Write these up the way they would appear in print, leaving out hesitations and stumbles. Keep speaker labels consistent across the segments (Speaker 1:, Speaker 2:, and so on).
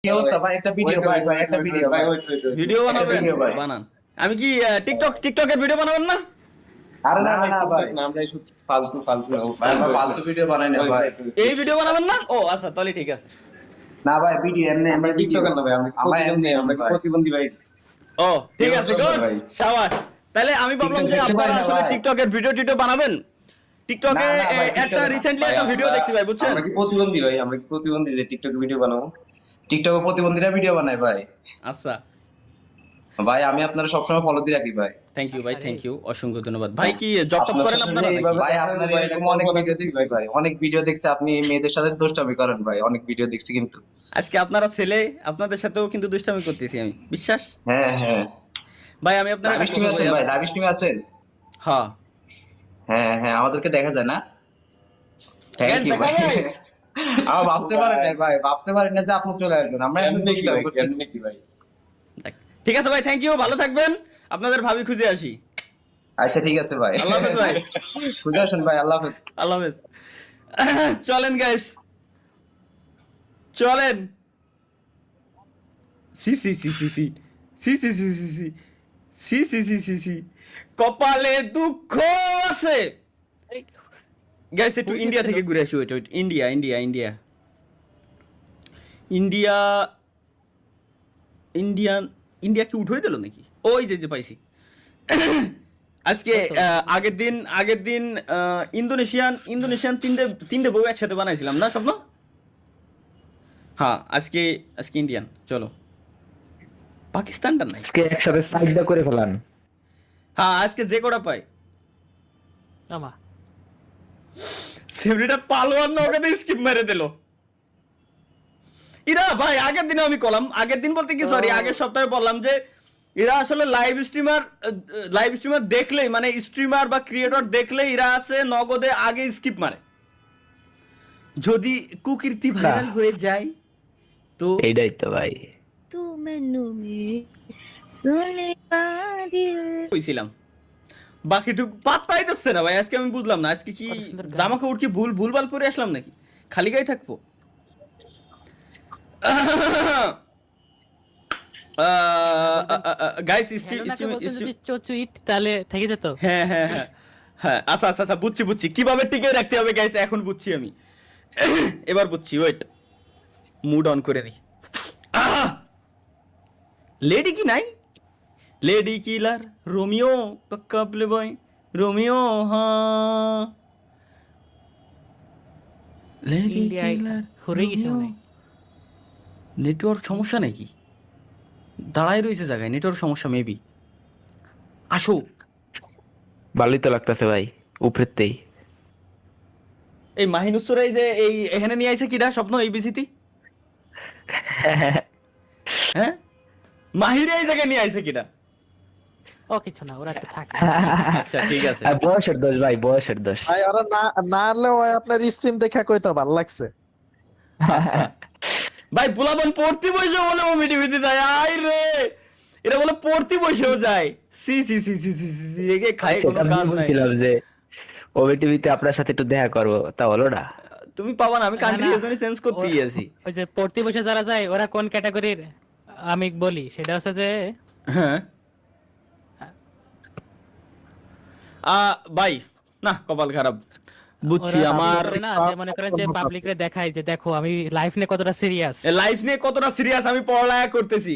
Speaker 1: কি অবস্থা ভাই? একটা ভিডিও ভাই, ভাই একটা ভিডিও ভাই,
Speaker 2: ভিডিও
Speaker 1: একটা
Speaker 2: বানাবেন?
Speaker 1: ভিডিও ভাই।
Speaker 2: বানান। আমি কি টিকটকের ভিডিও বানাবেন না?
Speaker 1: আরে না না ভাই,
Speaker 3: না আমরা এসব ফালতু ফালতু না
Speaker 1: ভাই আমরা ফালতু ভিডিও বানাই না ভাই।
Speaker 2: এই ভিডিও বানাবেন না? ও আচ্ছা, তাহলে ঠিক আছে।
Speaker 1: না ভাই, ভিডিও এমনি
Speaker 3: আমরা
Speaker 1: এমনি ভিডিও
Speaker 3: টিকটকার না ভাই, আমরা
Speaker 1: আমরা
Speaker 3: প্রতিবন্ধী,
Speaker 1: এমনি
Speaker 3: আমরা
Speaker 1: ভাই।
Speaker 3: প্রতিবন্ধী ভাই।
Speaker 2: ও ঠিক
Speaker 3: এই
Speaker 2: আছে,
Speaker 3: অবস্থা
Speaker 2: গুড,
Speaker 3: ভাই।
Speaker 2: শাবাশ। তাহলে আমি ভাবলাম
Speaker 1: TikTok
Speaker 2: যে
Speaker 1: দেখতে
Speaker 2: আপনারা
Speaker 1: পারি না
Speaker 2: আসলে
Speaker 1: ভাই।
Speaker 2: টিকটকের ভিডিও টিডিও বানাবেন। টিকটকে
Speaker 1: না, না ভাই,
Speaker 2: একটা
Speaker 1: TikTok-এ না।
Speaker 2: রিসেন্টলি
Speaker 3: ভাই,
Speaker 2: একটা ভিডিও
Speaker 3: আমরা-
Speaker 2: দেখছি ভাই, বুঝছেন?
Speaker 3: আমরা কি প্রতিবন্ধী ভাই? আমরা কি প্রতিবন্ধী যে টিকটক ভিডিও বানাবো?
Speaker 1: টিকটকে প্রতিবন্ধীরা ভিডিও বানায় ভাই।
Speaker 2: আচ্ছা,
Speaker 1: ভাই আমি আপনারা সবসময় ফলো দিয়ে রাখি ভাই।
Speaker 2: থ্যাংক ইউ ভাই, থ্যাংক ইউ, অসংখ্য ধন্যবাদ। ভাই কি জব টপ
Speaker 3: আপনার
Speaker 2: করেন
Speaker 3: সাথে
Speaker 2: আপনারা
Speaker 3: যে
Speaker 2: নাকি?
Speaker 3: এইভাবে-
Speaker 1: ভাই আপনার
Speaker 3: ভাই,
Speaker 1: এরকম
Speaker 3: এটা
Speaker 1: অনেক
Speaker 3: কল্পনা
Speaker 1: ভিডিও
Speaker 3: করছি
Speaker 1: দেখছি ভাই, অনেক ভিডিও দেখছি আপনি মেয়েদের সাথে দুষ্টামি করেন ভাই, অনেক ভিডিও দেখছি কিন্তু।
Speaker 2: আজকে আপনারা ছেলে, আপনাদের সাথেও কিন্তু দুষ্টামি করতেছি আমি, বিশ্বাস?
Speaker 1: হ্যাঁ হ্যাঁ।
Speaker 2: ভাই আমি আপনার
Speaker 1: লাইভ স্ট্রিমে আছেন ভাই? লাইভ স্ট্রিমে আছেন?
Speaker 2: হ্যাঁ
Speaker 1: হ্যাঁ হ্যাঁ, আমাদেরকে দেখা যায় না? থ্যাংক
Speaker 2: Guys,
Speaker 1: ইউ
Speaker 2: দেখা
Speaker 1: ভাই।
Speaker 2: যায়?
Speaker 1: আমার ভাবতে পারেন না ভাই, ভাবতে পারেন না যে আপনি চলে আসবেন। আমরা একদম
Speaker 3: এমনি কি
Speaker 1: দুষ্টামি
Speaker 3: ভাই,
Speaker 1: করতে
Speaker 3: এমনি
Speaker 1: করছি।
Speaker 3: কি ভাই?
Speaker 2: দেখ, ঠিক আছে ভাই, থ্যাংক ইউ, ভালো থাকবেন। আপনাদের ভাবি খুঁজে আসি।
Speaker 1: আচ্ছা ঠিক আছে ভাই,
Speaker 2: আল্লাহ হাফেজ ভাই।
Speaker 1: খুঁজে আসেন ভাই, আল্লাহ হাফেজ।
Speaker 2: আল্লাহ হাফেজ। চলেন গাইস, চলেন। সি সি সি সি সি সি সি সি সি সি সি সি সি সি সি কপালে দুঃখ আছে। গাইস একটু ইন্ডিয়া থেকে ঘুরে আসি। Wait, India India India India Indian India কি উঠে দিল নাকি? ওই যে পাইছি। আজকে আগের দিন ইন্দোনেশিয়ান তিনটে বউ একসাথে বানাইছিলাম না স্বপ্ন? হ্যাঁ, আজকে ইন্ডিয়ান। চলো, পাকিস্তানটা নাই।
Speaker 4: আজকে একসাথে সাইডটা করে ফেলান।
Speaker 2: হ্যাঁ, আজকে যে কটা পাই।
Speaker 5: আমা
Speaker 2: সেমরিটা পালোয়ান না, ওকে স্কিপ মেরে দিল। এরা ভাই আগের দিনে আমি কলাম, আগের দিন বলতে কি সরি আগের সপ্তাহে বললাম যে এরা আসলে লাইভ স্ট্রিমার দেখলেই, মানে স্ট্রিমার বা ক্রিয়েটর দেখলেই এরা আছে নগদে আগে স্কিপ মারে। যদি কুকীর্তি ভাইরাল হয়ে যায় তো
Speaker 4: এইটাই তো ভাই।
Speaker 6: तू मैनू में सुन ले दिल
Speaker 2: কইছিলাম, বাকিটুকু পাত্তাই দিচ্ছে না ভাই। আজকে আমি বুঝলাম না আজকে কি জামা কাপড় কি ভুলভাল পরে আসলাম নাকি, খালি গায়ে থাকবো। গাইস
Speaker 5: যদি চচুইট তাহলে থেকে যেত।
Speaker 2: হ্যাঁ হ্যাঁ হ্যাঁ হ্যাঁ, আচ্ছা আচ্ছা আচ্ছা, বুঝছি কিভাবে টিকে রাখতে হবে গাইস, এখন বুঝছি আমি। এবার বুঝছি, ওয়েট, মুড অন করে দিই। লেডি কি নাই? লেডি কিলার রোমিও পাক্কা প্লে বয় রোমিও, হ্যাঁ লেডি
Speaker 5: ইন্ডিয়ায়
Speaker 2: কিলার
Speaker 5: হরে গেছে মনে হয়।
Speaker 2: নেটওয়ার্ক সমস্যা নাকি? দাঁড়াই রয়েছে জায়গায়, নেটওয়ার্ক সমস্যা মেবি। আসো,
Speaker 4: ভালোই তো লাগতেছে ভাই উপরেতেই।
Speaker 2: এই মাহিনুসরাই যে এই এখানে নিয়ে আইছে কিডা স্বপ্ন এই বিসিতি? হ্যাঁ, মাহিরে এই জায়গায় নিয়ে আইছে কিডা?
Speaker 5: ও কিছু না, ওরা একটু থাকে।
Speaker 2: আচ্ছা ঠিক আছে।
Speaker 4: বয়সের দোষ ভাই, বয়সের দোষ।
Speaker 7: ভাই ওরা না আনলেও ভাই আপনার স্ট্রিম দেখা কইতো ভালো লাগছে।
Speaker 2: আচ্ছা। ভাই বুলাবন পড়তি বসে বলে ও মিটিভিতে যায়, আই রে এরা বলে পড়তি বসেও যায়। সি সি সি সি সি সি সি, একে খায় কোনো
Speaker 4: সেটা আমি
Speaker 2: কাজ নাই।
Speaker 4: বলছিলাম যে ওবি টিভিতে আপনার সাথে একটু দেখা করবো, তা হলো না।
Speaker 2: তুমি পাবা না, আমি কান্ট্রি
Speaker 5: না, না।
Speaker 2: এজন্য চেঞ্জ করতেই আছি।
Speaker 5: ওই যে পড়তে বসে যারা যায় ওরা কোন ক্যাটাগরির আমি বলি সেটা হচ্ছে যে
Speaker 2: হ্যাঁ ভাই না, কপাল খারাপ, বুঝছি।
Speaker 5: ওরা
Speaker 2: আমার
Speaker 5: করে না যে মনে করেন যে পাবলিক রে দেখায় যে দেখো আমি লাইফ নিয়ে কতটা সিরিয়াস।
Speaker 2: লাইফ নিয়ে কতটা সিরিয়াস আমি পড়ালেখা করতেছি।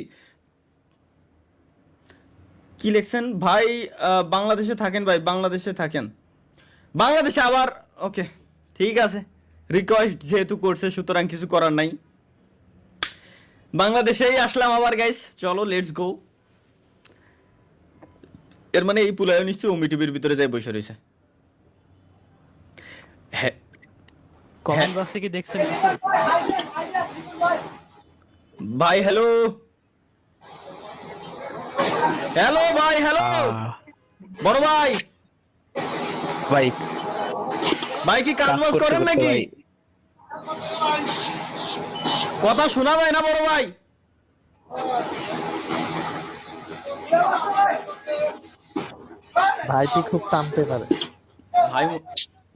Speaker 2: কি লিখছেন ভাই? বাংলাদেশে থাকেন ভাই, বাংলাদেশে থাকেন। বাংলাদেশে আবার ওকে, ঠিক আছে, রিকোয়েস্ট যেহেতু করছে সুতরাং কিছু করার নাই। বাংলাদেশেই আসলাম আবার গাইস, চলো লেটস গো। এর মানে এই পুলায় নিশ্চয়ই ওমি টিভির ভিতরে যাই বসে রয়েছে। হ্যাঁ
Speaker 5: কমেন্ট বক্সে কি দেখছেন কিছু?
Speaker 2: ভাই হ্যালো, হ্যালো ভাই, হ্যালো বড় ভাই।
Speaker 4: ভাই
Speaker 2: ভাই কি কাজ বাজ করেন নাকি?
Speaker 4: ভাই।
Speaker 2: কথা শোনা যায় না বড় ভাই।
Speaker 7: ভাইটি খুব টানতে পারে।
Speaker 2: ভাই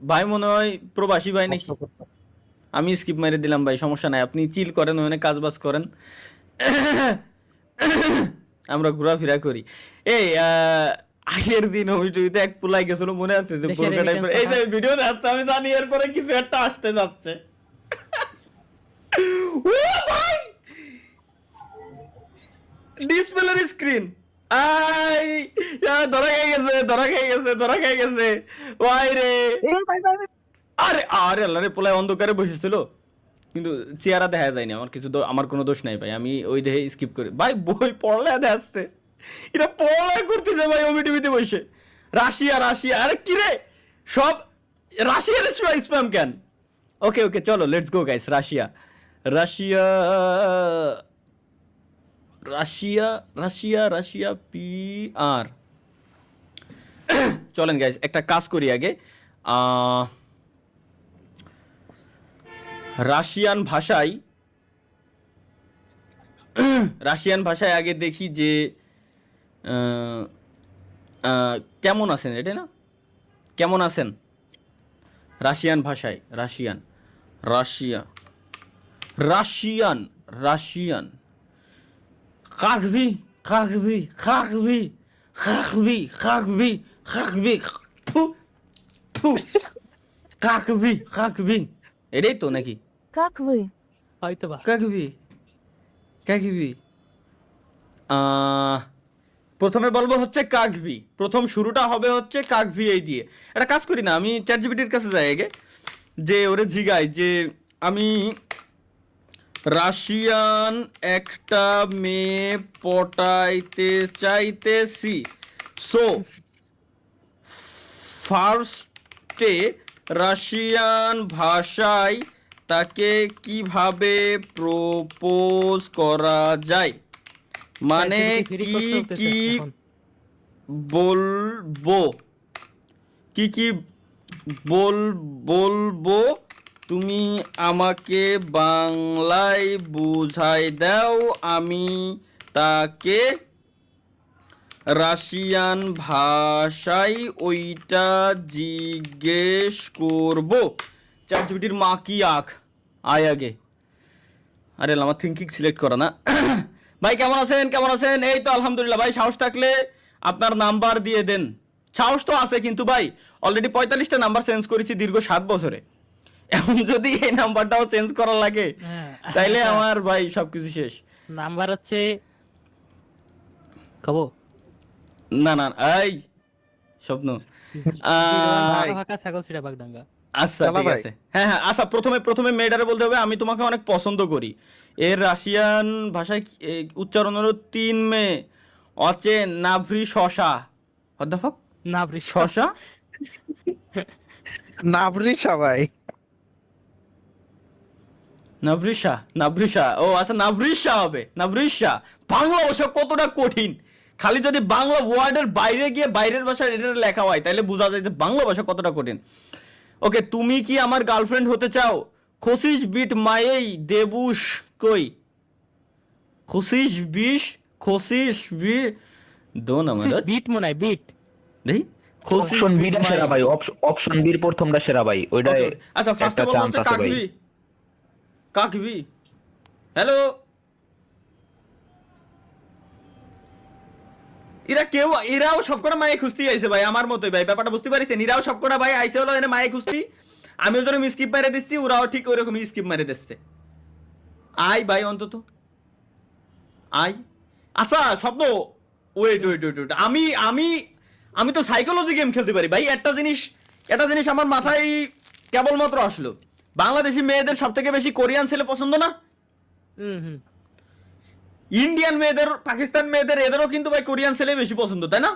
Speaker 2: ভাই মনে হয় প্রবাসী ভাই নাকি? আমি স্কিপ মেরে দিলাম ভাই, সমস্যা নাই, আপনি চিল করেন, ওখানে কাজ বাজ করেন, আমরা ঘোরাফেরা করি। এই আগের দিন অভিযোগিত এক পুলাই গেছিল, মনে আছে যে
Speaker 5: দেশের
Speaker 2: বোরকা টাইপের, এই যে ভিডিও যাচ্ছে আমি জানি এরপরে কিছু একটা আসতে যাচ্ছে। ও ভাই ডিসপ্লের স্ক্রিন আই ধরা খেয়ে গেছে ওয়াই রে। আরে আরে আল্লাহ রে, পোলায় অন্ধকারে বসেছিল কিন্তু চেহারা দেখা যায়নি, আমার কোনো দোষ নাই ভাই, আমি ওই দেখে স্কিপ করি ভাই। বই পড়লে দেখাচ্ছে, এটা পড়ালেখা করতেছে ভাই ওমি টিভিতে বসে। রাশিয়া আরে কি রে, সব রাশিয়ার স্প্যাম কেন? ওকে ওকে চলো let's go guys. Russia P R. চলেন গাইস একটা কাজ করি আগে, রাশিয়ান ভাষায় আগে দেখি যে কেমন আছেন, এটা না কেমন আছেন রাশিয়ান ভাষায়, রাশিয়ান কাকভি এটাই তো নাকি?
Speaker 6: Как вы?
Speaker 5: হয়তো বা।
Speaker 2: কাকভি প্রথমে বলবো হচ্ছে কাকভি, প্রথম শুরুটা হবে হচ্ছে কাকভি এই দিয়ে। একটা কাজ করি না, আমি চ্যাট জিপিটির কাছে যাই আগে, যে ওরে জিগাই যে আমি রাশিয়ান একটা মেয়ে পটাইতে চাইতেছি, সো ফার্স্টে রাশিয়ান ভাষায় তাকে কিভাবে প্রপোজ করা যায়, মানে
Speaker 5: ফ্রি
Speaker 2: কি
Speaker 5: করতে হতেছে
Speaker 2: কি
Speaker 5: এখন।
Speaker 2: বলবো তুমি আমাকে বাংলায় বুঝাই দাও, আমি তাকে রাশিয়ান ভাষায় ওইটা জিজ্ঞেস করব। চ্যাট জিপিটির মা কি আয় আগে, আরে আমার থিঙ্কিং সিলেক্ট করা না। ভাই কেমন আছেন? এই তো আলহামদুলিল্লাহ ভাই, সাহস থাকলে আপনার নাম্বার দিয়ে দেন। সাহস তো আছে কিন্তু ভাই অলরেডি 45টা নাম্বার চেঞ্জ করেছি দীর্ঘ 7 বছরে, এখন যদি এই নাম্বারটাও চেঞ্জ করা লাগে তাইলে আমার ভাই সবকিছু শেষ।
Speaker 5: নাম্বার হচ্ছে খাবো
Speaker 2: না এই স্বপ্ন
Speaker 5: ফাঁকা ছাগল ছিড়া বাগডাঙ্গা।
Speaker 2: আচ্ছা
Speaker 7: চালা
Speaker 2: ঠিক
Speaker 7: ভাই।
Speaker 2: আছে, হ্যাঁ আচ্ছা প্রথমে মেয়েটারে বলতে হবে আমি তোমাকে অনেক পছন্দ করি। এর রাশিয়ান ভাষায় উচ্চারণ হলো 3 মে অচে নাভরি শশা, অধ্যাপক
Speaker 5: নাভরি
Speaker 2: শশা
Speaker 7: নাভরিসা ভাই।
Speaker 2: নাভরিসা ও আচ্ছা নাভরিসা হবে, নাভরিসা। বাংলা ভাষা কতটা কঠিন, খালি যদি বাংলা ওয়ার্ডের বাইরে গিয়ে বাইরের ভাষায় এটা লেখা হয় তাহলে বোঝা যায় যে বাংলা ভাষা কতটা কঠিন। ওকে, তুমি কি আমার গার্লফ্রেন্ড হতে চাও? খুশিস বিট মায়েই দেবুস কই, খুশিস বি দো না মানে
Speaker 5: বিট মনে হয় বিট।
Speaker 2: দেই খুশিস
Speaker 4: অপশন বি
Speaker 2: বিট
Speaker 4: টা সেরা ভাই, অপশন বি এর প্রথমটা সেরা ভাই, ওইটা
Speaker 2: Okay, আচ্ছা ফার্স্ট
Speaker 4: একটা
Speaker 2: অফ অল
Speaker 4: চান্স
Speaker 2: হচ্ছে
Speaker 4: আছে ভাই।
Speaker 2: কাকভি হ্যালো, এরাও সবকটা মায়ে খুঁজতে আইছে ভাই, আমার মতোই ভাই, ব্যাপারটা বুঝতে পারিছেন? এরাও সবকটা ভাই আইছে হলো এনে মায়ে খুঁজতি, আমিও যেরকম স্কিপ মেরে দিচ্ছি ওরাও ঠিক ওইরকমই স্কিপ মেরে দিচ্ছে। আই ভাই অন্তত আই। আচ্ছা স্বপ্ন ওয়েট আমি তো সাইকোলজি গেম খেলতে পারি ভাই। একটা জিনিস আমার মাথায় কেবলমাত্র আসলো, বাংলাদেশি মেয়েদের সব থেকে বেশি কোরিয়ান ছেলে পছন্দ না?
Speaker 5: হুম
Speaker 2: ইন্ডিয়ান মেয়েদের, পাকিস্তান মেয়েদের, এদেরও কিন্তু ভাই কোরিয়ান ছেলে বেশি পছন্দ, তাই না?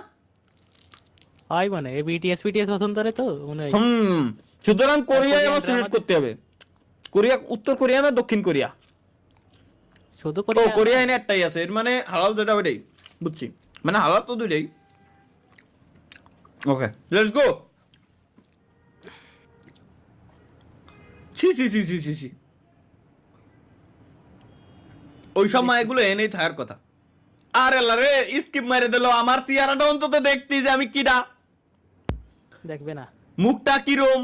Speaker 5: হয় মানে বিটিএস পছন্দ করে তো মনে হয়।
Speaker 2: সুতরাং কোরিয়ায়
Speaker 5: কোরিয়ান
Speaker 2: আমার সিলেক্ট
Speaker 5: drama
Speaker 2: করতে হবে। কোরিয়া, উত্তর কোরিয়া না দক্ষিণ কোরিয়া?
Speaker 5: শুধু
Speaker 2: ও কোরিয়া এনে একটাই আছে, এর মানে হালাল যেটা ওইটাই, বুঝছি, মানে হালাল তো দুইটাই। Okay let's go. ছি ওই সব মায়েগুলো এনেই থাকার কথা। আরে আল্লাহ রে, স্কিপ মেরে দিল, আমার চেহারাটা অন্তত দেখতি যে আমি কিডা,
Speaker 5: দেখবে না
Speaker 2: মুখটা কিরম,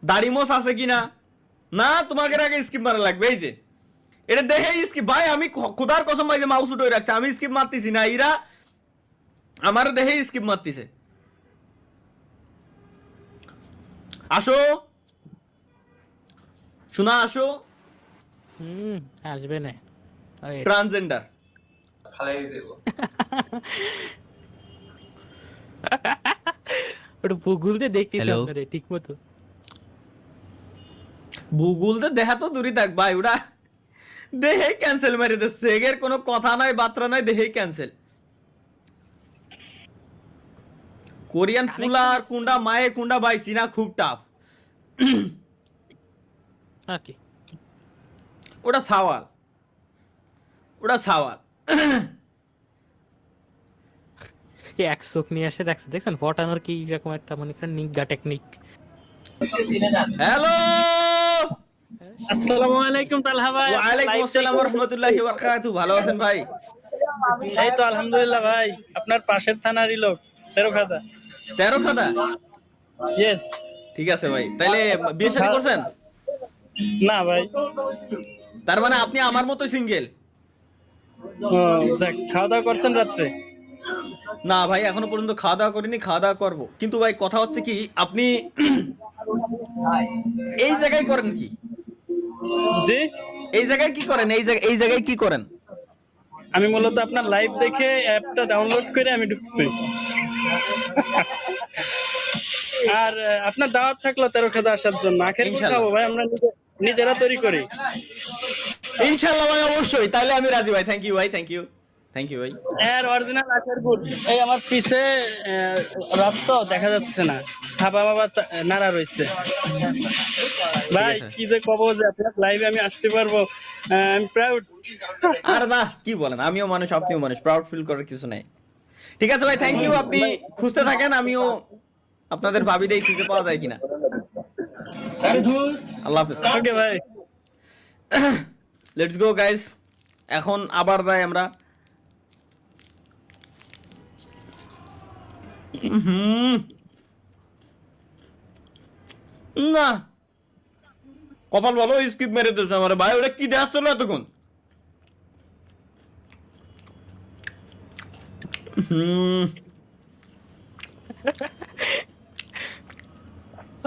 Speaker 2: দাড়ি মোছ আছে কিনা, না তোমাকে আগে স্কিপ মারা লাগবে। এই যে এটা দেখে স্কিপ ভাই, আমি খোদার কসম ভাই যে মাউস উঠে রাখছে, আমি স্কিপ মারতেছি না, এরা আমার দেখে স্কিপ মারতেছে। আসো শোনা, আসো
Speaker 5: আসবে না ওই
Speaker 2: ট্রান্সজেন্ডার।
Speaker 1: ফালাই দেবো।
Speaker 5: ওটা ভূগোলতে দেখতেছি
Speaker 4: Hello?
Speaker 5: আপনারে ঠিক মতো।
Speaker 2: ভূগোলতে দেখা তো দূরই থাক ভাই, ওরা দেহেই ক্যান্সেল মেরে দিচ্ছে, এর কোনো কথা নাই বার্তা নাই, দেহেই ক্যান্সেল। কোরিয়ান পুলার কুন্ডা মায়ে কুন্ডা ভাই চীনা খুব টাফ।
Speaker 5: ওকে
Speaker 2: ওটা সাওয়াল, ওটা সাওয়াল।
Speaker 5: এক চোখ নিয়ে আসে দেখছে, দেখছেন ফটানোর কি রকম একটা মনে করেন নিগা টেকনিক।
Speaker 2: হ্যালো,
Speaker 8: আসসালামু আলাইকুম তালহা ভাই।
Speaker 2: ওয়ালাইকুম আসসালাম ওয়া রাহমাতুল্লাহি ওয়া বারাকাতুহু। ভালো আছেন ভাই?
Speaker 8: এই তো আলহামদুলিল্লাহ ভাই, আপনার পাশের থানারই লোক, তেরোখাদা।
Speaker 2: 13 খাদা?
Speaker 8: ইয়েস।
Speaker 2: ঠিক আছে ভাই, তাইলে বিয়ে শাদী করছেন?
Speaker 8: না ভাই।
Speaker 2: তার মানে আপনি আমার মতো সিঙ্গেল?
Speaker 8: ও যাক, খাওয়া দাওয়া করছেন রাত্রে?
Speaker 2: না ভাই, এখনো পর্যন্ত খাওয়া দাওয়া করিনি, খাওয়া দাওয়া করবো। কিন্তু ভাই কথা হচ্ছে কি, আপনি এই জায়গায় করেন কি?
Speaker 8: জি,
Speaker 2: এই জায়গায় কি করেন? এই জায়গায় কি করেন?
Speaker 8: আমি মূলত আপনার লাইভ দেখে অ্যাপটা ডাউনলোড করে আমি ঢুকছি। আর আপনার দাওয়াত থাকলো তেরোখাদা আসার জন্য। আখের গুড়
Speaker 2: ইনশাল্লাহ।
Speaker 8: খাবো ভাই, আমরা নিজেরা তৈরি করি।
Speaker 2: ইনশাআল্লাহ ভাই, অবশ্যই। তাহলে আমি রাজি ভাই। থ্যাংক ইউ ভাই, থ্যাংক ইউ, থ্যাংক ইউ ভাই।
Speaker 8: এর অরিজিনাল আখের গুড় এই আমার পিছে রাত তো দেখা যাচ্ছে না, ছাপা বাবা নাড়া রয়েছে। ভাই
Speaker 2: আছে।
Speaker 8: কি যে কব যে আপনার লাইভে আমি আসতে পারবো, আই এম প্রাউড।
Speaker 2: আর না, কি বলেন, আমিও মানুষ আপনিও মানুষ, প্রাউড ফিল করার কিছু নাই। ঠিক আছে ভাই, থ্যাংক ইউ। আপনি খুঁজতে থাকেন, আমিও আপনাদের ভাবি দেই খুঁজে পাওয়া যায় কিনা। আল্লাহ হাফেজ।
Speaker 8: ওকে ভাই।
Speaker 2: লেটস গো গাইস, এখন আবার যাই আমরা। না কপাল ভালো, স্কিপ মেরে দিয়েছে আমার ভাই। ওটা কি দেখাচ্ছ না এতক্ষণ?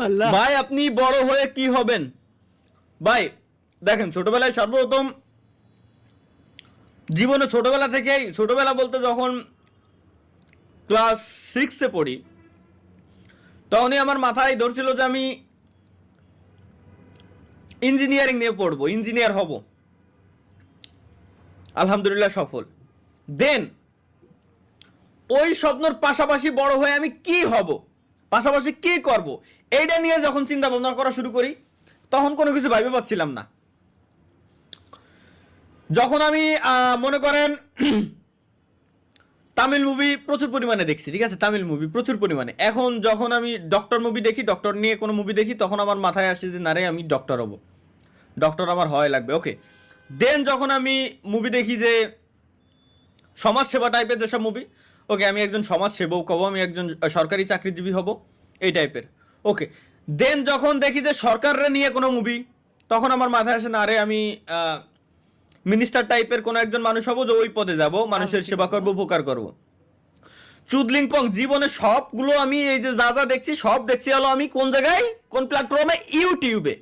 Speaker 5: আল্লাহ
Speaker 2: ভাই আপনি বড় হয়ে কি হবেন? ভাই দেখেন, ছোটবেলায় সর্বপ্রথম জীবনে ছোটবেলা বলতে যখন ক্লাস 6-এ পড়ি, তখনই আমার মাথায় ধরছিল যে আমি ইঞ্জিনিয়ারিং নিয়ে পড়বো, ইঞ্জিনিয়ার হব। আলহামদুলিল্লাহ সফল। দেন ওই স্বপ্নের পাশাপাশি বড় হয়ে আমি কি হব, পাশাপাশি কি করব, এইটা নিয়ে যখন চিন্তা ভাবনা করা শুরু করি, তখন কোনো কিছু ভাইবে পাচ্ছিলাম না। যখন আমি মনে করেন তামিল মুভি প্রচুর পরিমাণে দেখছি, ঠিক আছে, তামিল মুভি প্রচুর পরিমাণে। এখন যখন আমি ডক্টর মুভি দেখি, ডক্টর নিয়ে কোনো মুভি দেখি, তখন আমার মাথায় আসে যে না রে, আমি ডক্টর হব, ডক্টর আমার হয় লাগবে। ওকে, দেন যখন আমি মুভি দেখি যে সমাজসেবা টাইপের যেসব মুভি, ওকে আমি একজন সমাজসেবক হব, আমি একজন সরকারি চাকরিজীবী হব, এই টাইপের। ওকে, দেন যখন দেখি যে সরকাররা নিয়ে কোনো মুভি, তখন আমার মাথায় আসে না রে, আমি মিনিস্টার টাইপের কোনো একজন মানুষ হবো, যে ওই পদে যাব, মানুষের সেবা করব, উপকার করব। চুদলিংপং জীবনে সবগুলো আমি এই যে যা যা দেখছি, সব দেখছি হলো আমি কোন জায়গায়, কোন প্ল্যাটফর্মে? ইউটিউবে।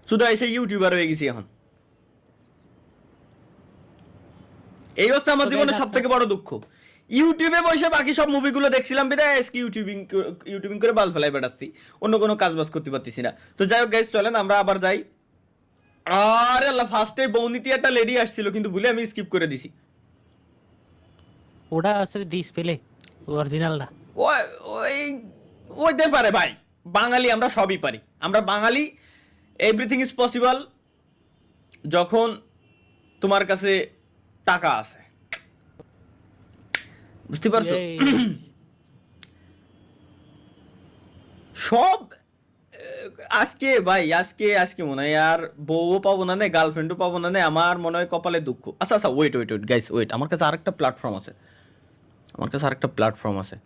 Speaker 2: শুধু এসে ইউটিউবার হয়ে গেছি এখন। এই হচ্ছে আমার জীবনের সব থেকে বড় দুঃখ। ইউটিউবে বসে বাকি সব মুভিগুলো দেখছিলাম, বিদায় আজকে ইউটিউবিং করে বাল ফেলাই বেড়াচ্ছি, অন্য কোনো কাজ বাজ করতে পারতেছি না। তো যাই হোক গাইস, চলেন আমরা আবার যাই। আরে আল্লাহ, ফার্স্টে বৌনিতে একটা লেডি আসছিল, কিন্তু ভুলে আমি স্কিপ করে দিছি।
Speaker 5: ওটা আছে ডিসপ্লে, অরিজিনাল না।
Speaker 2: ওই ওইতে পারে ভাই, বাঙালি আমরা সবই পারি, আমরা বাঙালি। এভরিথিং ইজ পসিবল যখন তোমার কাছে টাকা আছে, বুঝতে পারছো?
Speaker 5: এই,
Speaker 2: সব আজকে ভাই, আজকে মনে হয় আর বউও পাবো না, গার্লফ্রেন্ডও পাবো না, আমার মনে হয় কপালে দুঃখ। আচ্ছা আচ্ছা, ওয়েট গাইস, ওয়েট, আমার কাছে আরেকটা প্ল্যাটফর্ম আছে,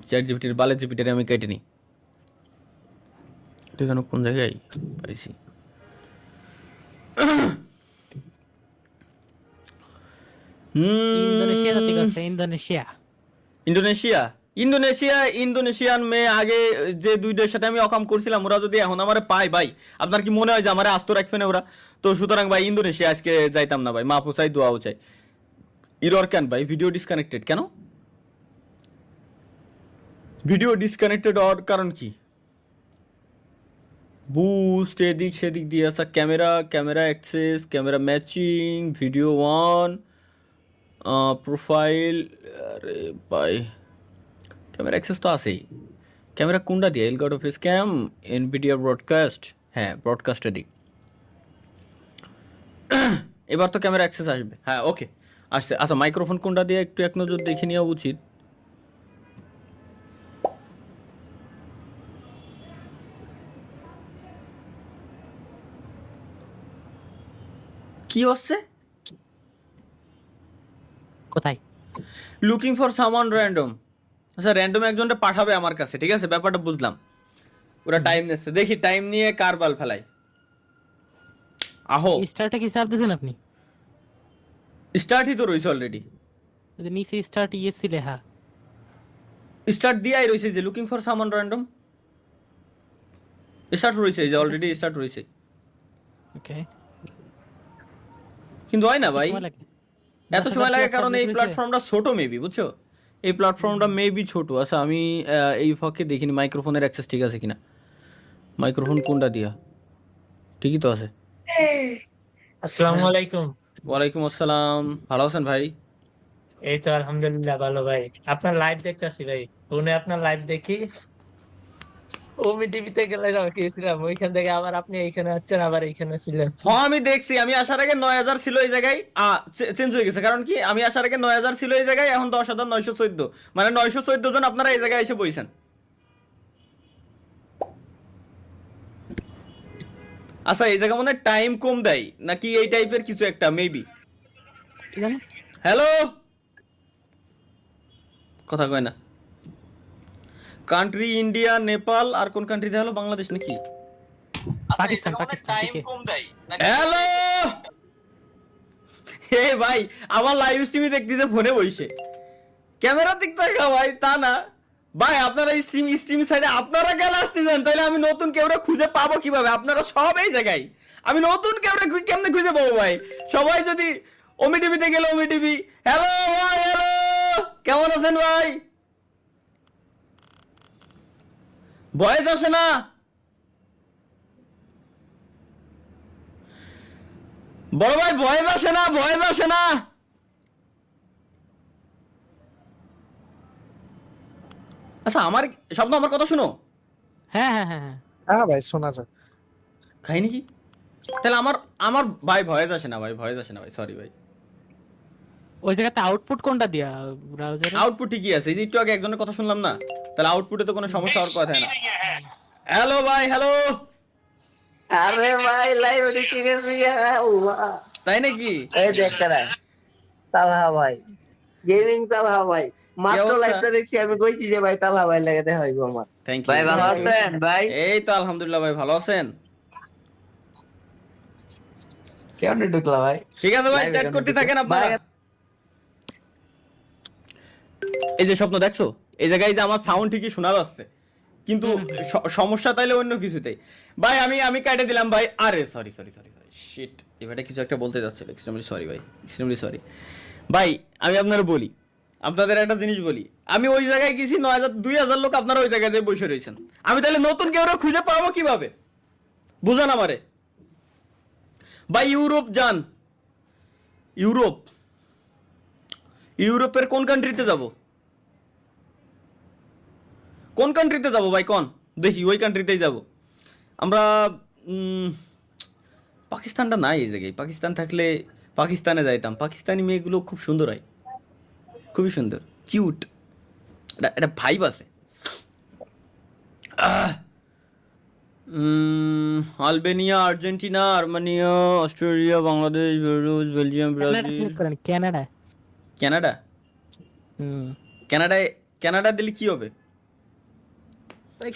Speaker 2: চ্যাট জিপিটির বালে জিপিটির আমি কেটে নিই। এটা যেন কোন জায়গায় পাইছি।
Speaker 5: ইন্দোনেশিয়া থেকে আছে, ইন্দোনেশিয়া।
Speaker 2: ইন্দোনেশিয়ান মেয়ে আগে যে দুইটার সাথে আমি অকাম করছিলাম, ওরা যদি এখন আমারে পায় ভাই, আপনার কি মনে হয় যে আমারে আস্ত রাখবে না ওরা? তো সুতরাং ভাই ইন্দোনেশিয়া আজকে যাইতাম না ভাই, মাফু চাই, দোয়াও চাই। ইরর কেন ভাই? ভিডিও ডিসকানেক্টেড কেন? ভিডিও ডিসকানেক্টেড হওয়ার কারণ কি? বুস্ট এদিক সেদিক দিয়ে আসা, camera access, camera matching, video one, profile. আরে ভাই ক্যামেরা অ্যাক্সেস তো আছেই। ক্যামেরা কোনটা দিয়ে? এলগাউট অফিস ক্যাম, এনভিডিয়া ব্রডকাস্ট। হ্যাঁ ব্রডকাস্টের দিক। এবার তো ক্যামেরা অ্যাক্সেস আসবে। হ্যাঁ ওকে আসছে। আচ্ছা মাইক্রোফোন কোনটা দিয়ে একটু এক নজর দেখে নেওয়া উচিত। কি হচ্ছে?
Speaker 5: কোথায়?
Speaker 2: Looking for someone random. আচ্ছা র্যান্ডম একজনটা পাঠাবে আমার কাছে, ঠিক আছে, ব্যাপারটা বুঝলাম। ওরা টাইম নিচ্ছে, দেখি টাইম নিয়ে কার বাল ফেলাই। আহো
Speaker 5: স্টারটা কি চাপ দিয়েছেন আপনি?
Speaker 2: স্টার্টই তো রয়েছে অলরেডি।
Speaker 5: ওই যে নিচে স্টার্ট ইয়েছি লেখা।
Speaker 2: স্টার্ট দিয়াই রয়েছে যে looking for someone random start রয়েছে, যে অলরেডি স্টার্ট রয়েছে।
Speaker 5: ওকে,
Speaker 2: কিন্তু হয় না ভাই,
Speaker 5: সময় লাগে।
Speaker 2: এত সময় লাগে কারণ এই প্ল্যাটফর্মটা ছোট মেবি, বুঝছো? এই প্ল্যাটফর্মটা মেবি ছোট। আচ্ছা আমি এই ফাঁকে দেখিনি মাইক্রোফোনের অ্যাক্সেস ঠিক আছে কিনা। মাইক্রোফোন কোনটা দিয়া? ঠিকই তো আছে।
Speaker 9: আসসালামু আলাইকুম।
Speaker 2: ওয়ালাইকুম আসসালাম, ভালো আছেন ভাই?
Speaker 9: এই তো আলহামদুলিল্লাহ ভালো ভাই। আপনার লাইভ দেখতেছি ভাই, ফোনে আপনার লাইভ দেখি। ওমি টিভিতে গেলে গিয়েছিলাম, ওইখান থেকে আবার আপনি এইখানে আছেন, আবার এইখানে চলে যাচ্ছেন।
Speaker 2: হ্যাঁ আমি দেখছি, আমি আসার আগে 9000 ছিল এই জায়গায়, চেঞ্জ হয়ে গেছে। কারণ কি আমি আসার আগে 9000 ছিল এই জায়গায়, এখন 10,914, মানে 914 জন আপনারা এই জায়গায় এসে বইছেন। আচ্ছা এই জায়গা মনে টাইম কম দেয় নাকি এই টাইপের কিছু একটা মেবি। হ্যালো, কথা কয় না। কান্ট্রি ইন্ডিয়া, নেপাল, আর কোন কান্ট্রিতে হলো? বাংলাদেশ নাকি
Speaker 5: পাকিস্তান? পাকিস্তান থেকে।
Speaker 2: হ্যালো হে ভাই, আমার লাইভ স্ট্রিমে দেখতেছে ফোনে বসে, ক্যামেরা দিক দেখা ভাই তা না ভাই। আপনারা এই স্ট্রিম সাইডে আপনারা কেন আসতেছেন? তাহলে আমি নতুন কেউরা খুঁজে পাবো কিভাবে? আপনারা সব এই জায়গায়, আমি নতুন কেউরা কেমনে খুঁজে পাবো ভাই? সবাই যদি ওমি টিভিতে গেলে ওমি টিভি। হ্যালো ভাই, হ্যালো, কেমন আছেন ভাই? ভয়েস আসে না? বড় ভাই ভয়েস আসে না, ভয়েস আসে না। আচ্ছা আমার শব্দ, আমার কথা শুনো।
Speaker 5: হ্যাঁ হ্যাঁ হ্যাঁ হ্যাঁ।
Speaker 7: হ্যাঁ ভাই শোনা যায়।
Speaker 2: খাইনি কি? তাহলে আমার আমার ভাই ভয়েস আসে না, ভাই ভয়েস আসে না ভাই, সরি ভাই।
Speaker 5: ওই জায়গাতে আউটপুট কোনটা দিয়া ব্রাউজারে?
Speaker 2: আউটপুট ঠিকই আছে, এই যে একটু আগে একজনের কথা শুনলাম না, তাহলে আউটপুটে তো কোনো সমস্যা হওয়ার কথা না। হ্যালো ভাই, হ্যালো।
Speaker 9: আরে ভাই লাইভ দেখে গেছি।
Speaker 2: তাই নাকি?
Speaker 9: এই দেখতে না তালহা ভাই, গেমিং তালহা ভাই, মাত্র
Speaker 2: অবস্থা?
Speaker 9: লাইভটা দেখছি, আমি কইছি যে ভাই তালহা ভাই লাগে দেখা হইব আমার।
Speaker 2: থ্যাংক ইউ
Speaker 9: ভাই ভালো আছেন ভাই?
Speaker 2: এই তো আলহামদুলিল্লাহ ভাই, ভালো আছেন?
Speaker 9: কেমনে ঢুকলা ভাই?
Speaker 2: ঠিক আছে ভাই, চ্যাট করতে থাকেন আপনারা। এই যে স্বপ্ন দেখছো, এই জায়গায় যে আমার সাউন্ড ঠিকই শোনা যাচ্ছে, কিন্তু সমস্যা তাইলে অন্য কিছুতেই। ভাই আমি কেটে দিলাম ভাই। আরে sorry sorry sorry sorry shit, এবারে কিছু একটা বলতে যাচ্ছিল, এক্সট্রিমলি সরি ভাই, এক্সট্রিমলি সরি ভাই। আমি আপনারা বলি, আপনাদের একটা জিনিস বলি, আমি ওই জায়গায় গেছি 9,000-2,000 লোক আপনারা ওই জায়গায় যে বসে রয়েছেন, আমি তাহলে নতুন কেউ খুঁজে পাবো কিভাবে? বুঝান আমারে ভাই। ইউরোপ যান, ইউরোপের কোন কান্ট্রিতে যাব? কোন কান্ট্রিতে যাব ভাই কোন? দেখি ওই কান্ট্রিতেই যাব আমরা। পাকিস্তানটা নাই এই জায়গায়, পাকিস্তান থাকলে পাকিস্তানে যাইতাম। পাকিস্তানি মেয়েগুলো খুব সুন্দর হয়, খুবই সুন্দর, কিউট, এটা ভাইব আছে। Albania, Argentina, Armenia, Australia, Bangladesh, Belarus, Belgium, Brazil.
Speaker 5: Canada.
Speaker 2: Canada?
Speaker 5: হুম।
Speaker 2: কানাডা দিলে কি হবে?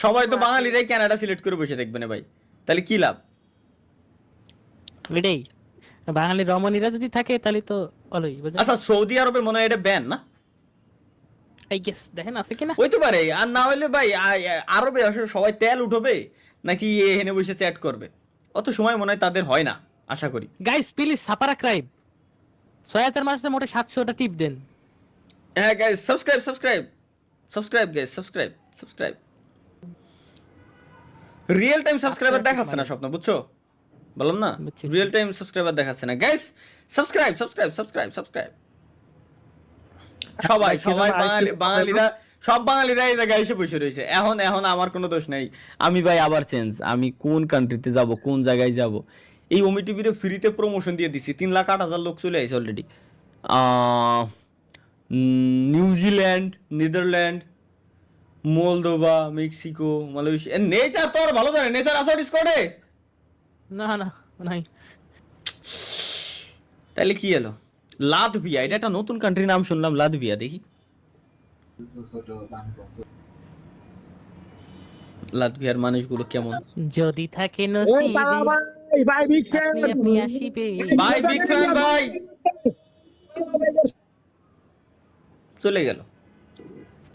Speaker 2: সবাই তো বাঙালিরাই কানাডা সিলেক্ট করে বসে দেখবে না ভাই, তাহলে কি লাভ?
Speaker 5: এটাই বাঙালি রমণীরা যদি থাকে তাহলে তো ভালোই বুঝলেন।
Speaker 2: আচ্ছা সৌদি আরবে মনে হয় এটা ব্যান না?
Speaker 5: আই গেস দেখেন আছে কিনা।
Speaker 2: হইতে পারে, আর না হইলে ভাই আরবে আসলে সবাই তেল উঠবে নাকি এখানে বসে চ্যাট করবে, অত সময় মনে হয় তাদের হয় না আশা করি।
Speaker 5: গাইস প্লিজ সাপারা ক্রাইব 6000 মানুষের মোটে 700টা টিপ দেন।
Speaker 2: হ্যাঁ guys subscribe guys, subscribe. Real time subscriber দেখাচ্ছে না স্বপ্ন, বুঝছো? বললাম না
Speaker 5: বুঝছি।
Speaker 2: রিয়েল টাইম সাবস্ক্রাইবার দেখাচ্ছে না। Guys subscribe. সবাই বাঙালিরা সব বাঙালিরা এই জায়গায় এসে বসে রয়েছে। এখন আমার কোনো দোষ নেই। আমি ভাই আবার চেঞ্জ, আমি কোন কান্ট্রিতে যাব, কোন জায়গায় যাব। এই ওমি টিভির ফ্রিতে প্রমোশন দিয়ে দিছি, 3,08,000 লোক চলে আসে already. New Zealand, Netherland, Moldova, Mexico, Malaysia. Nature তো আর ভালো জানে, নেচার আসো ডিসকর্ডে।
Speaker 5: না নাই।
Speaker 2: তাহলে কি এলো? লাতভিয়া, এটা একটা নতুন কান্ট্রির নাম শুনলাম, লাতভিয়া। দেখি লাতভিয়ার মানুষগুলো কেমন।
Speaker 5: যদি থাকে নসিবে আপনি আসিবে।
Speaker 2: ভাই বিগ ফ্যান ভাই। চলে গেল,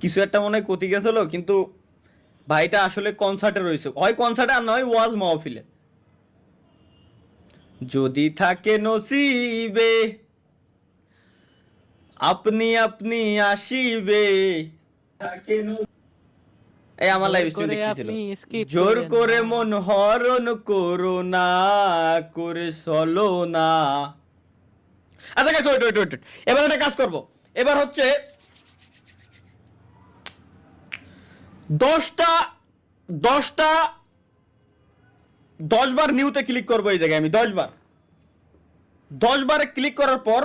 Speaker 2: কিছু একটা মনে হয় ক্ষতি গেছিল, কিন্তু ভাইটা আসলে কনসার্টে রয়েছে, হয় কনসার্টে আর নয় ওয়াজ মাহফিলে। যদি থাকে নসিবে আপনি আসিবে। এই আমার লাইভ স্ট্রিম দেখতেছিল। জোর করে মন হরণ করো না, করে চলো না। আচ্ছা গাইস ওয়েট, এবার একটা কাজ করব। এবার হচ্ছে 10 বার নিউতে ক্লিক করবো এই জায়গায় আমি 10 বারে ক্লিক করার পর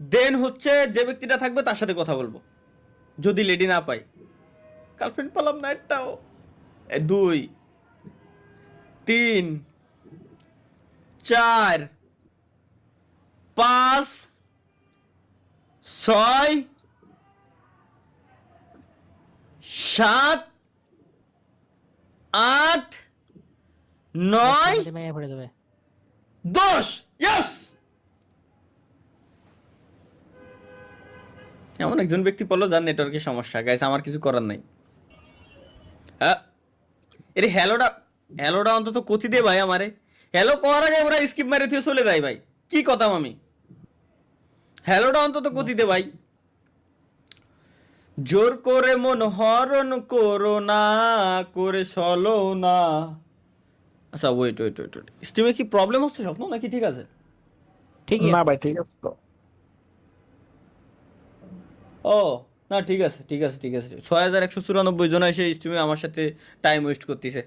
Speaker 2: দেন হচ্ছে যে ব্যক্তিটা থাকবে তার সাথে কথা বলবো, যদি লেডি না পাই। গার্লফ্রেন্ড পেলাম না একটাও। 2 3 4 5 6 7 8 9
Speaker 5: মাইয়া পড়ে যাবে।
Speaker 2: 10। ইয়েস, এমন একজন ব্যক্তি পড়লো যার নেটওয়ার্কের সমস্যা। গাইস আমার কিছু করার নাই। এর হ্যালোটা অন্তত কতি দে ভাই আমারে। হ্যালো করার আগে ওরা স্কিপ মারে দিয়ে চলে যায় ভাই, কি কথা আমি। হ্যালোটা অন্তত কতি দে ভাই। জোর করে মন হরণ করো না, করে চলো না। আচ্ছা ওয়েট, স্ট্রিমে কি প্রবলেম হচ্ছে স্বপ্ন নাকি ঠিক আছে?
Speaker 5: ঠিক
Speaker 7: না ভাই ঠিক আছে তো।
Speaker 2: ও না ঠিক আছে 6194 জন এসে স্ট্রিমে আমার সাথে টাইম ওয়েস্ট করতেছে।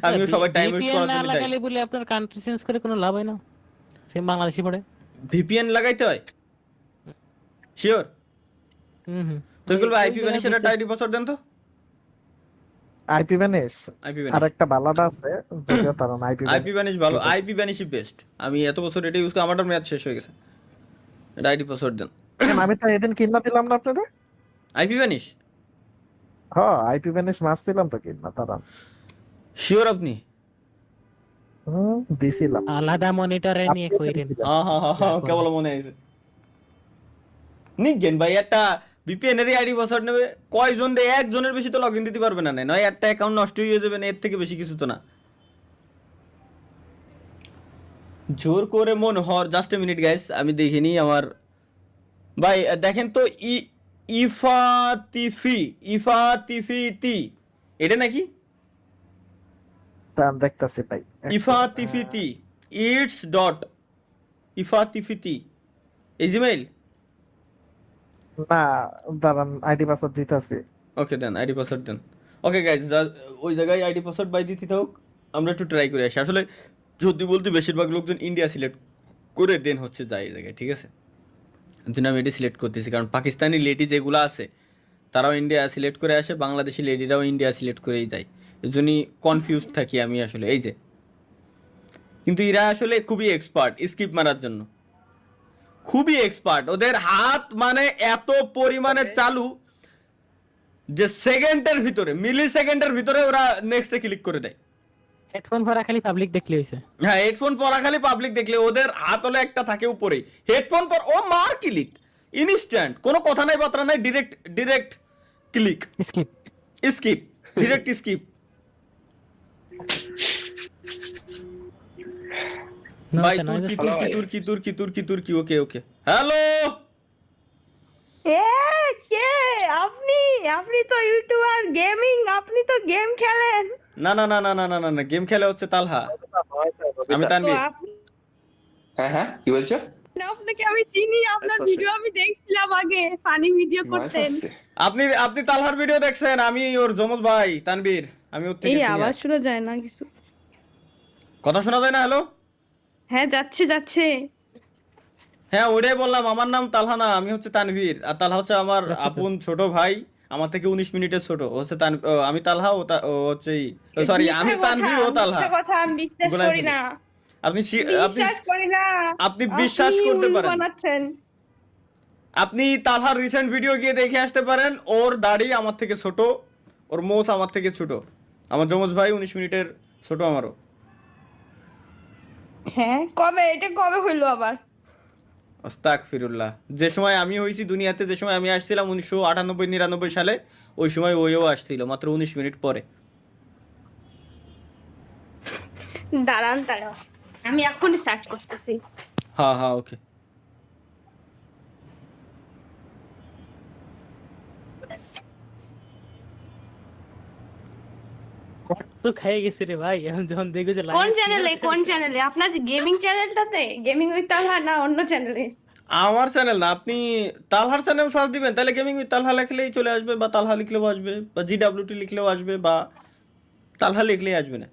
Speaker 2: আমিও সবাই টাইম ওয়েস্ট করার জন্য যাই।
Speaker 5: লাগালে বলে আপনার কান্ট্রি চেঞ্জ করে কোনো লাভ হয় না, সেম বাংলাদেশি পড়ে।
Speaker 2: ভিপিএন লাগাইতে হয় শিওর? তো এগুলো আইপি ভ্যানিশের একটা আইডি পাসওয়ার্ড দেন তো।
Speaker 7: আইপি ভ্যানিশ আর একটা বালাটা আছে যদিও তার
Speaker 2: আইপি ভ্যানিশ ভালো, আইপি ভ্যানিশই বেস্ট। আমি এত বছর এটা ইউজ করি, আমারটার ম্যাচ শেষ হয়ে গেছে। এটা আইডি পাসওয়ার্ড দেন।
Speaker 7: আমি তো এদিন কিনা দিলাম না আপনারে।
Speaker 2: IP vanish?
Speaker 7: হ্যাঁ আইপি ভ্যানিশ মারছিলাম তো কিনা তারা।
Speaker 2: শিওর আপনি?
Speaker 7: দিছিলাম।
Speaker 5: আলাদা মনিটরে নিয়ে কইরেন।
Speaker 2: হ্যাঁ কেবল মনে আছে। নিগেন ভাই একটা ভিপিএন এর আইডি পাসওয়ার্ড নেবে কয়জন রে? একজনের বেশি তো লগইন দিতে পারবে না, নয় একটা অ্যাকাউন্ট নষ্ট হয়ে যাবে না, এর থেকে বেশি কিছু তো না। জোর করে মন হর, জাস্ট এ মিনিট গাইস আমি দেখিনি আমার ভাই। দেখেন তো ইফাতিফিতি এটা নাকি?
Speaker 7: তান দেখতাছি ভাই।
Speaker 2: ইফাতিফিতি ইটস ডট ইফাতিফিতি এই জিমেইল?
Speaker 7: না দাঁড়ান আইডি পাসওয়ার্ড দিতেছি।
Speaker 2: ওকে দেন আইডি পাসওয়ার্ড দেন। ওকে গাইজ ওই জায়গায় আইডি পাসওয়ার্ড বাই দিতে থাকুক, আমরা একটু ট্রাই করে আসি। আসলে যদি বলতে বেশিরভাগ লোকজন ইন্ডিয়া সিলেক্ট করে দেন হচ্ছে যায় এই জায়গায়, ঠিক আছে? জন্য আমি এটি সিলেক্ট করতেছি, কারণ পাকিস্তানি লেডি যেগুলো আছে তারাও ইন্ডিয়া সিলেক্ট করে আসে, বাংলাদেশি লেডিরাও ইন্ডিয়া সিলেক্ট করেই যায়। এই জন্যই কনফিউজড থাকি আমি আসলে। এই যে কিন্তু এরা আসলে খুবই এক্সপার্ট স্কিপ মারার জন্য, খুবই এক্সপার্ট। ওদের হাত মানে এত পরিমাণে চালু, যে সেকেন্ডের ভিতরে, মিলি সেকেন্ডের ভিতরে ওরা নেক্সটে ক্লিক করে দেয়।
Speaker 5: হেডফোন ভরা খালি পাবলিক দেখলে হইছে।
Speaker 2: হ্যাঁ, হেডফোন পরা খালি পাবলিক দেখলে, ওদের হাত হলে একটা থাকে উপরে, হেডফোন পর ও মার ক্লিক, ইনস্ট্যান্ট, কোনো কথা নাই বার্তা নাই, direct click,
Speaker 5: skip.
Speaker 2: Skip, direct skip. ভাই তুর্কি, ওকে। হ্যালো,
Speaker 6: আপনি তো ইউটিউবার, গেমিং, আপনি তো গেম খেলেন।
Speaker 2: না, গেম খেলা হচ্ছে তালহা, আমি তানভীর।
Speaker 1: হ্যাঁ, কি বলছো?
Speaker 6: আপনাকে আমি চিনি, আপনার ভিডিও আমি দেখছিলাম আগে, ফানি ভিডিও করতেন।
Speaker 2: আপনি তালহার ভিডিও দেখছেন, আমি ওর যমজ ভাই তানভীর, আমি ওর থেকে
Speaker 6: আওয়াজ
Speaker 2: senior।
Speaker 6: শোনা যায় না কিছু?
Speaker 2: কথা শোনা যায় না? হ্যালো,
Speaker 6: হ্যাঁ, যাচ্ছে।
Speaker 2: হ্যাঁ ওইটাই বললাম, আমার নাম তালহা না, আমি হচ্ছে তানভীর, আর তালহা হচ্ছে আমার আপন ছোট ভাই, আমার থেকে 19 মিনিটের ছোট। ও হচ্ছে আমি তালহা, ও হচ্ছে সরি, আমি তানভীর, ও তালহা।
Speaker 6: কথা আমি বিশ্বাস
Speaker 2: গোলাম
Speaker 6: করি
Speaker 2: ফেলে।
Speaker 6: না,
Speaker 2: আপনি
Speaker 6: বিশ্বাস করি না।
Speaker 2: আপনি বিশ্বাস করতে পারেন,
Speaker 6: বানাচ্ছেন।
Speaker 2: আপনি তালহার রিসেন্ট ভিডিও গিয়ে দেখে আসতে পারেন। ওর দাড়ি আমার থেকে ছোট, ওর মোচ আমার থেকে ছোট, আমার যমজ ভাই 19 মিনিটের ছোট আমারও।
Speaker 6: হ্যাঁ, এটা কবে হইলো আবার?
Speaker 2: আস্তাগফিরুল্লাহ। যে সময় আমি হয়েছি দুনিয়াতে, যে সময় আমি আসছিলাম 1998-99 সালে, ওই সময় ওইও আসছিল মাত্র 19 মিনিট পরে।
Speaker 6: দাঁড়ান, আমি এখনই সার্চ করতেছি।
Speaker 2: হ্যাঁ, ওকে।
Speaker 5: তো খেয়ে গেছে রে ভাই, এখন যখন দেখবে যে
Speaker 6: কোন চ্যানেলে আপনার গেমিং চ্যানেলটাতে, গেমিং উইথ তালহা, না অন্য চ্যানেলে?
Speaker 2: আমার চ্যানেল না, আপনি তালহার চ্যানেল সার্চ দিবেন, তাহলে গেমিং উইথ তালহা লিখলেই চলে আসবে, বা তালহা লিখলেও আসবে, বা GWT লিখলেও আসবে, বা তালহা লিখলেই আসবে না।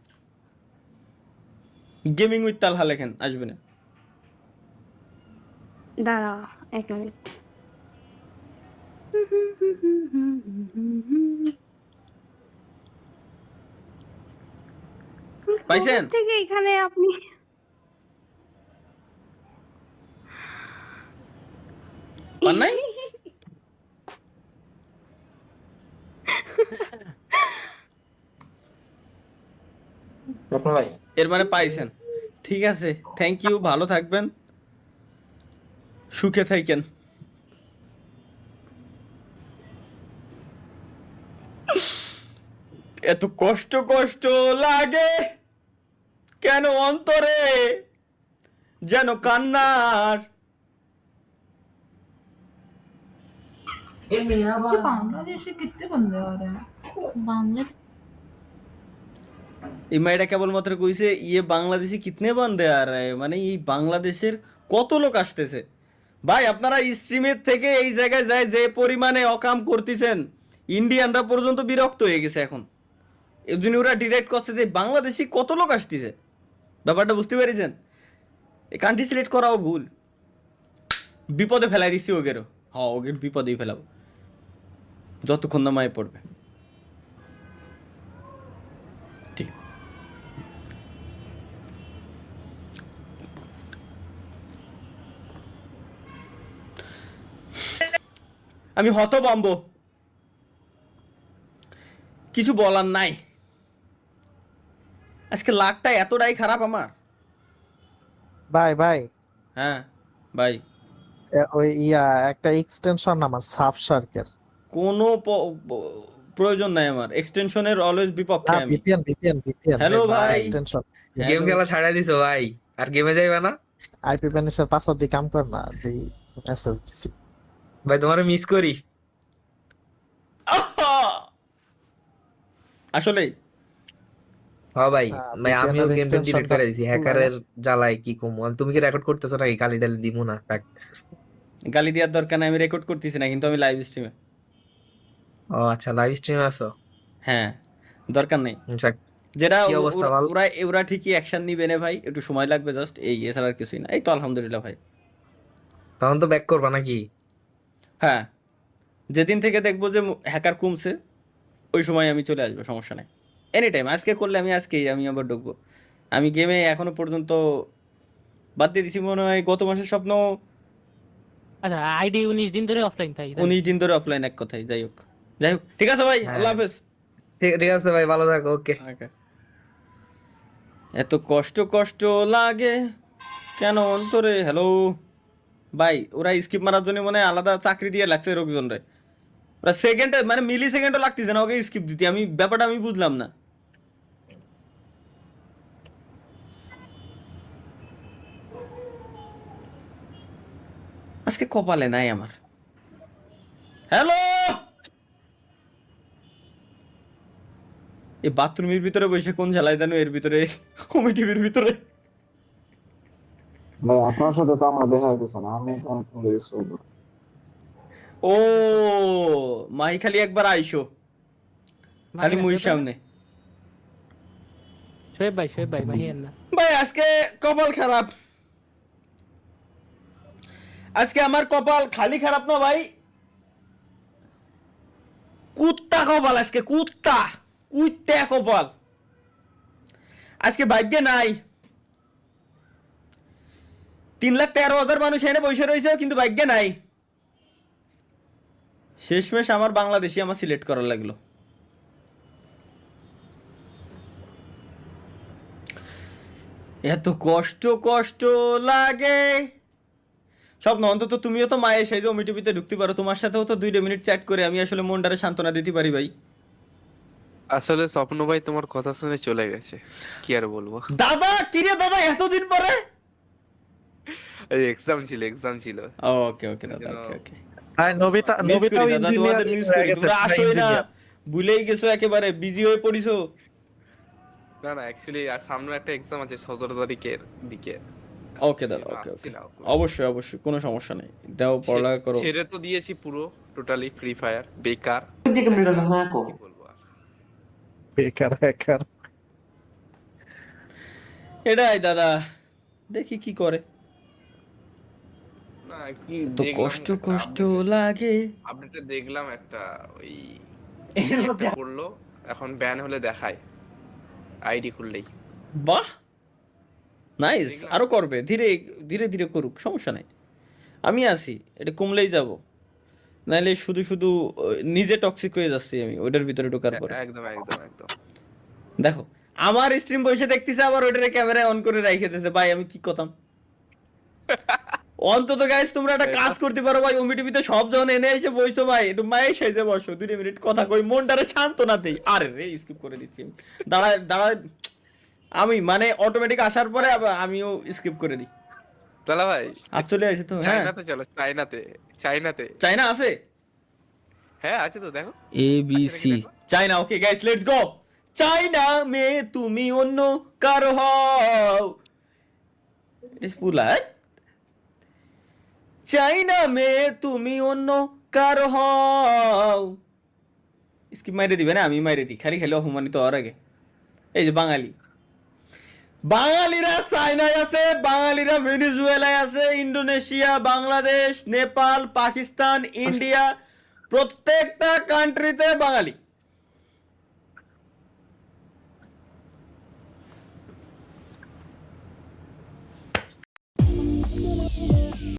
Speaker 2: গেমিং উইথ তালহা লেখেন, আসবে না।
Speaker 6: দাঁড়া 1 মিনিট।
Speaker 2: পাইছেন?
Speaker 6: কোথা থেকে এখানে আপনি?
Speaker 2: পান নাই?
Speaker 3: ভাই
Speaker 2: এর মানে পাইছেন, ঠিক আছে, থ্যাংক ইউ, ভালো থাকবেন, সুখে থাকেন। এত কষ্ট লাগে কেন অন্তরে, যেন কান্নার।
Speaker 10: बांग्लादेश से कितने बंदे आ रहे हैं बांग्लादेश
Speaker 2: এই মেয়েটা কেবলমাত্র কইছে ইয়ে বাংলাদেশি কিতনে বান্দে আর রে, মানে এই বাংলাদেশের কত লোক আসতেছে। ভাই আপনারা স্ট্রিমের থেকে এই জায়গায় যায় যে পরিমাণে অকাম করতেছেন, ইন্ডিয়ানরা পর্যন্ত বিরক্ত হয়ে গেছে এখন। এর জন্য ওরা ডিরেক্ট করছে যে বাংলাদেশি কত লোক আসতেছে, ব্যাপারটা বুঝতে পেরেছেন? এই কান্ট্রি সিলেক্ট করাও ভুল, বিপদে ফেলাই দিচ্ছি ওগেরও। হ্যাঁ, ওগের বিপদেই ফেলাবো যতক্ষণ না মায়ে পড়বে। ঠিক, আমি হতভম্ব, কিছু বলার নাই। আজকে লাকটা এতটাই খারাপ আমার।
Speaker 7: ভাই
Speaker 2: হ্যাঁ ভাই,
Speaker 7: ওই একটা এক্সটেনশন আমার সাবশার্কের।
Speaker 2: কোনো প্রয়োজন নাই আমার এক্সটেনশনের, অলওয়েজ বিপক্ষে আমি।
Speaker 7: ভিপিএন
Speaker 2: হ্যালো ভাই,
Speaker 7: এক্সটেনশন।
Speaker 1: গেম খেলা ছাড়াই দিছো ভাই, আর গেমে যাইবা না
Speaker 7: আইপি প্যানেলের পাসওয়ার্ড দিয়ে কাম কর না, তুই মেসেজ দিছি
Speaker 1: ভাই, তোমারে মিস করি
Speaker 2: আসলেই।
Speaker 1: হ্যাঁ ভাই,
Speaker 7: VPN
Speaker 1: আমিও
Speaker 7: এর
Speaker 1: গেম ডিলিট
Speaker 7: extension
Speaker 1: করে দিছি,
Speaker 7: টা
Speaker 1: হ্যাকারের জ্বালায় কি কমু। তুমি কি রেকর্ড করতেছো নাকি? গালি টালি দিমু না, থাক।
Speaker 2: গালি দেওয়ার দরকার নাই, আমি রেকর্ড করতেছি না, কিন্তু আমি লাইভ স্ট্রিমে।
Speaker 1: ও আচ্ছা, লাইভ স্ট্রিমে আছো?
Speaker 2: হ্যাঁ, দরকার নেই।
Speaker 1: যাক,
Speaker 2: যেটা
Speaker 1: কি অবস্থা, ভালো?
Speaker 2: ওরা ঠিকই অ্যাকশন নিবে না ভাই, একটু সময় লাগবে জাস্ট, এই এছাড়া আর কিছুই না। এই তো আলহামদুলিল্লাহ ভাই।
Speaker 1: তখন তো ব্যাক করবা নাকি?
Speaker 2: হ্যাঁ, যেদিন থেকে দেখবো যে হ্যাকার কমছে, ওই সময় আমি চলে আসবো, সমস্যা নাই। এনি টাইম, আজকে করলে আমি আজকেই আমি আবার ঢুকবো। আমি গেমে এখনো পর্যন্ত বাদ দিয়ে দিছি মনে হয় গত মাসের স্বপ্ন।
Speaker 5: আচ্ছা, আইডি 19 দিন ধরে অফলাইন তাই
Speaker 2: 19 দিন ধরে অফলাইন, এক কথাই। যাই হোক, যাই হোক, ঠিক আছে ভাই, আল্লাহ হাফেজ।
Speaker 1: ঠিক আছে ভাই, ভালো থাকো, ওকে।
Speaker 2: এত কষ্ট কষ্ট লাগে কেন অন্তরে। হ্যালো ভাই, ওরা স্কিপ মারার জন্য মনে হয় আলাদা চাকরি দিয়ে লাগছে লোকজন রে। ওরা সেকেন্ডে মানে মিলি সেকেন্ডও লাগতেছে না ওকে স্কিপ দিতে। আমি ব্যাপারটা আমি বুঝলাম না। আজকে কপালে নাই আমার। হ্যালো, এই বাথরুমের ভিতরে বসে কোন ঝালাই জানো, এর ভিতরে কমিটির ভিতরে।
Speaker 11: ভাই আপনার সাথে তো আমার দেখা হইতেছে না, আমি
Speaker 2: ও মাই খালি একবার আইসো, খালি মুই সামনে।
Speaker 5: শোয়েব ভাই মাহিয়েন না
Speaker 2: ভাই আজকে কপাল খারাপ। আজকে আমার কপাল খালি খারাপ না ভাই, কুত্তা কপাল আজকে, কুত্তা কপাল আজকে। ভাগ্যে নাই। 3,13,000 মানুষ এনে বসে রয়েছে, কিন্তু ভাগ্যে নাই। শেষমেশ আমার বাংলাদেশি আমার সিলেক্ট করার লাগলো। এত কষ্ট কষ্ট লাগে। স্বপ্ন, অন্তত তুমিও তো মায়ের সাইজে ওমিটিভিতে ঢুকতে পারো, তোমার সাথেও তো 2 মিনিট চ্যাট করে আমি আসলে মনটারে সান্ত্বনা দিতে পারি ভাই।
Speaker 12: আসলে স্বপ্ন ভাই তোমার কথা শুনে চলে গেছে, কি আর বলবো।
Speaker 2: দাদা কিরে দাদা, এতদিন পরে?
Speaker 12: এক্সাম ছিল।
Speaker 2: ওকে দাদা, ওকে।
Speaker 7: ভাই নবিতা ইঞ্জিনিয়ার হয়ে গেছে,
Speaker 2: তোমরা আসোই না, ভুলেই গেছো একেবারে, বিজি হয়ে পড়িছো।
Speaker 12: না অ্যাকচুয়ালি সামনে একটা এক্সাম আছে 17 তারিখের দিকে।
Speaker 2: ওকে দাদা, ওকে। অবশ্যই কোনো সমস্যা নেই, দাও পড়ালেখা করো।
Speaker 12: ছেড়ে তো দিয়েছি পুরো, টোটালি ফ্রি ফায়ার, বেকার। কি বলবো আর।
Speaker 7: বেকার
Speaker 2: এটাই দাদা, দেখি কি করে।
Speaker 12: না কি
Speaker 2: তো কষ্ট লাগে।
Speaker 12: আপডেটে দেখলাম একটা ওই করলো, এখন ব্যান হলে দেখায় আইডি খুললেই।
Speaker 2: বাহ, নাইস। আরো করবে, ধীরে ধীরে করুক, সমস্যা নাই। আমি আছি, এটা কমলেই যাব, নাইলে শুধু নিজে টক্সিক হয়ে যাচ্ছি আমি ওইটার ভিতরে ঢোকার পরে।
Speaker 12: একদম
Speaker 2: দেখো আমার স্ট্রিম বসে দেখতেছে, আবার ওইটারে ক্যামেরা অন করে রাইখে দিতেছে। ভাই আমি কি করতাম? অন্তত গাইস তোমরা একটা কাজ করতে পারো ভাই, ওমিটিভিতে সব যখন এনে এসে বইছো ভাই, একটু মায়ের সাইজে বসো, 2 মিনিট কথা কই, মনটারে সান্ত্বনা দেই। আরে রে স্কিপ করে দিচ্ছি আমি, দাঁড়ায় আমি মানে অটোমেটিক আসার পরে আবার আমিও স্কিপ করে দিই।
Speaker 12: তাহলে ভাই
Speaker 2: আজ চলে আসে তো। হ্যাঁ,
Speaker 12: চাইনাতে চলো,
Speaker 2: চাইনা আছে।
Speaker 12: হ্যাঁ আছে তো, দেখো
Speaker 2: ABC China. Okay guys, let's go. China মে তুমি অন্য কারো হও, চাইনা মে তুমি অন্য কারো হও। স্কিপ মাইরে দিবে না, আমি মাইরে দিই, খালি অপমানিত হওয়ার আগে। এই যে বাঙালিরা চায়নায় আছে, বাঙালিরা ভেনেজুয়েলায় আছে, ইন্দোনেশিয়া, বাংলাদেশ, নেপাল, পাকিস্তান, ইন্ডিয়া, প্রত্যেকটা কান্ট্রিতে বাঙালি।